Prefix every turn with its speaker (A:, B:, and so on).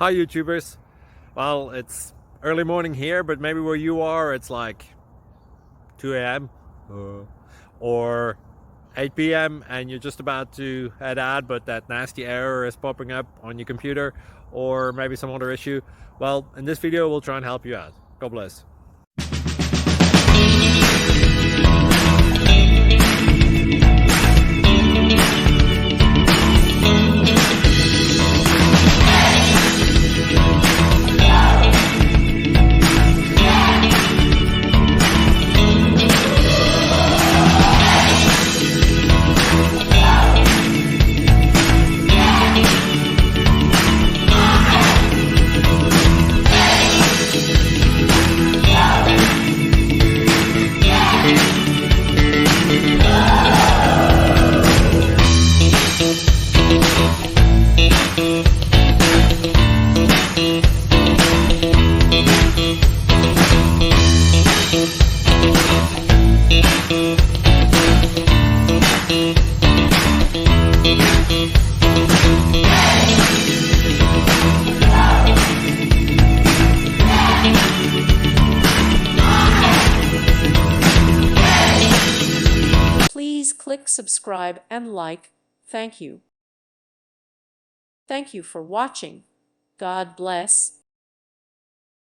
A: Hi YouTubers. Well, it's early morning here, but maybe where you are it's like 2 a.m. or 8 p.m. and you're just about to head out, but that nasty error is popping up on your computer, or maybe some other issue. Well, in this video we'll try and help you out. God bless.
B: Please click subscribe and like. Thank you. Thank you for watching. God bless.